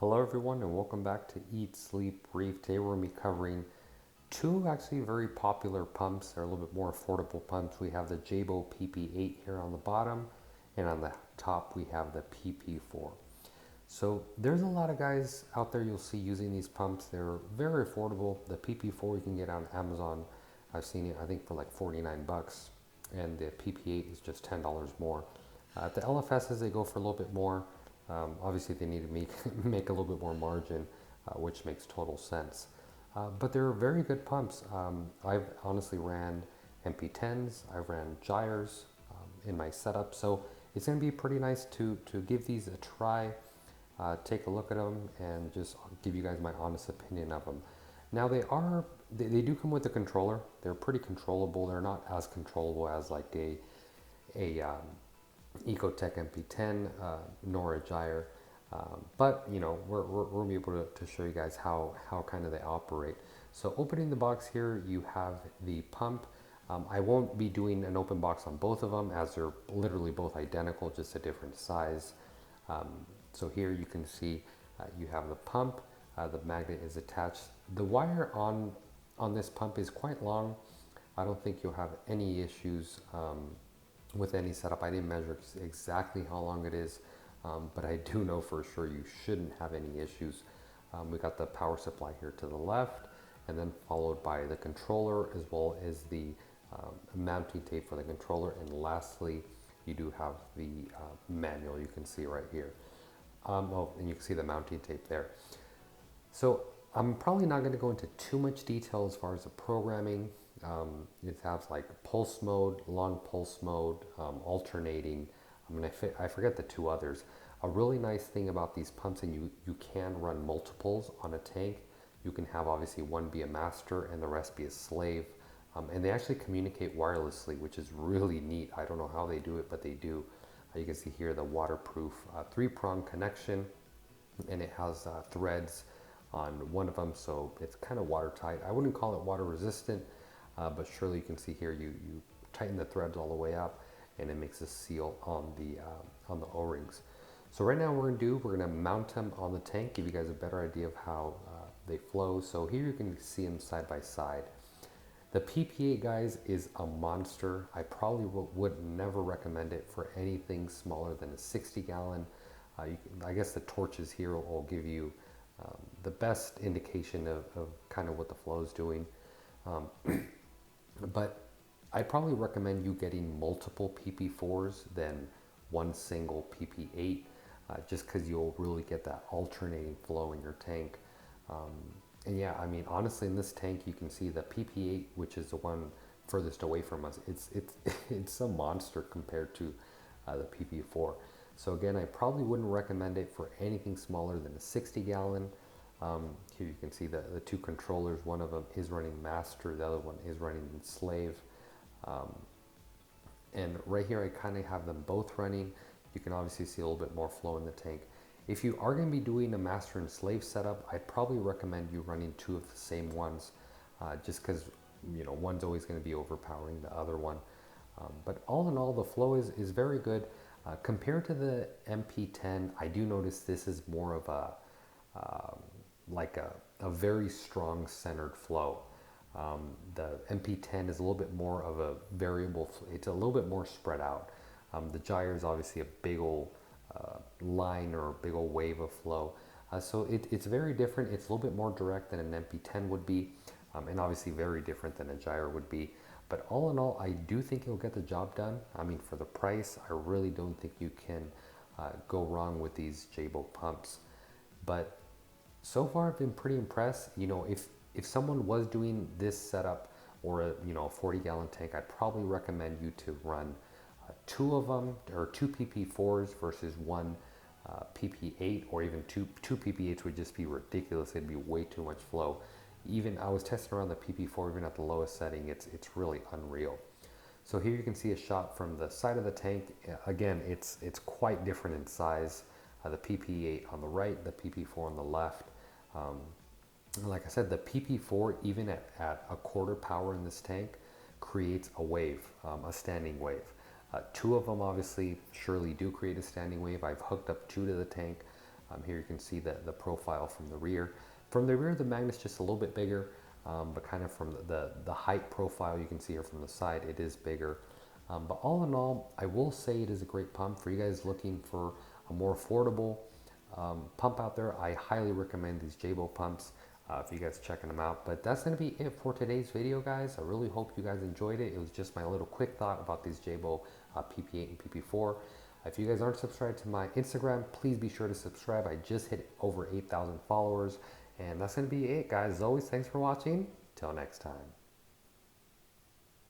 Hello everyone and welcome back to Eat, Sleep, Breathe. Today we're going to be covering two actually very popular pumps. They're a little bit more affordable pumps. We have the JEBAO PP8 here on the bottom, and on the top we have the PP4. So there's a lot of guys out there you'll see using these pumps. They're very affordable. The PP4 you can get on Amazon. I've seen it I think for like 49 bucks, and the PP8 is just $10 more. At the LFSs they go for a little bit more. Obviously, they need to make a little bit more margin, which makes total sense. But they're very good pumps. I've honestly ran MP10s, I've ran Jagers in my setup, so it's going to be pretty nice to give these a try, take a look at them, and just give you guys my honest opinion of them. Now they do come with a controller. They're pretty controllable. They're not as controllable as like a Ecotech MP10 nor a Jager, but you know we're gonna be able to show you guys how kind of they operate. So opening the box here, you have the pump. I won't be doing an open box on both of them as they're literally both identical, just a different size. So here you can see you have the pump. The magnet is attached. The wire on this pump is quite long. I don't think you'll have any issues with any setup. I didn't measure exactly how long it is, but I do know for sure you shouldn't have any issues. We got the power supply here to the left, and then followed by the controller as well as the mounting tape for the controller, and lastly you do have the manual you can see right here. Oh, and you can see the mounting tape there. So I'm probably not going to go into too much detail as far as the programming. It has like pulse mode, long pulse mode, alternating. I forget the two others. A really nice thing about these pumps, and you can run multiples on a tank. You can have obviously one be a master and the rest be a slave. And they actually communicate wirelessly, which is really neat. I don't know how they do it, but they do. You can see here the waterproof 3-prong connection, and it has threads on one of them, so it's kind of watertight. I wouldn't call it water resistant, but surely you can see here you tighten the threads all the way up, and it makes a seal on the O-rings. So right now we're going to mount them on the tank, give you guys a better idea of how they flow. So here you can see them side by side. The PP8, guys, is a monster. I probably would never recommend it for anything smaller than a 60-gallon. I guess the torches here will give you the best indication of kind of what the flow is doing. But I probably recommend you getting multiple PP4s than one single PP8, just because you'll really get that alternating flow in your tank. And yeah, I mean, honestly, in this tank, you can see the PP8, which is the one furthest away from us. It's a monster compared to the PP4. So again, I probably wouldn't recommend it for anything smaller than a 60-gallon. Here you can see the two controllers. One of them is running master, the other one is running slave. And right here, I kind of have them both running. You can obviously see a little bit more flow in the tank. If you are going to be doing a master and slave setup, I'd probably recommend you running two of the same ones, just because you know one's always going to be overpowering the other one. But all in all, the flow is very good. Compared to the MP10, I do notice this is more of a like a very strong centered flow. The MP10 is a little bit more of a variable. It's a little bit more spread out. The Jager is obviously a big old line or a big old wave of flow. So it's very different. It's a little bit more direct than an MP10 would be, and obviously very different than a Jager would be. But all in all, I do think it'll get the job done. I mean, for the price, I really don't think you can go wrong with these JEBAO pumps. But so far, I've been pretty impressed. You know, if someone was doing this setup or a 40-gallon tank, I'd probably recommend you to run two of them, or two PP4s versus one PP8, or even two PP8s would just be ridiculous. It'd be way too much flow. Even I was testing around the PP4, even at the lowest setting, it's really unreal. So here you can see a shot from the side of the tank. Again, it's quite different in size. The PP8 on the right, the PP4 on the left. Like I said, the PP4, even at a quarter power in this tank, creates a wave, a standing wave. Two of them obviously surely do create a standing wave. I've hooked up two to the tank. Here you can see the profile from the rear. From the rear, the magnet's just a little bit bigger, but kind of from the height profile, you can see here from the side, it is bigger. But all in all, I will say it is a great pump for you guys looking for a more affordable pump out there. I highly recommend these Jebao pumps if you guys checking them out. But that's going to be it for today's video, guys. I really hope you guys enjoyed it. It was just my little quick thought about these Jebao PP8 and PP4. If you guys aren't subscribed to my Instagram, please be sure to subscribe. I just hit over 8,000 followers. And that's going to be it, guys. As always, thanks for watching. Till next time.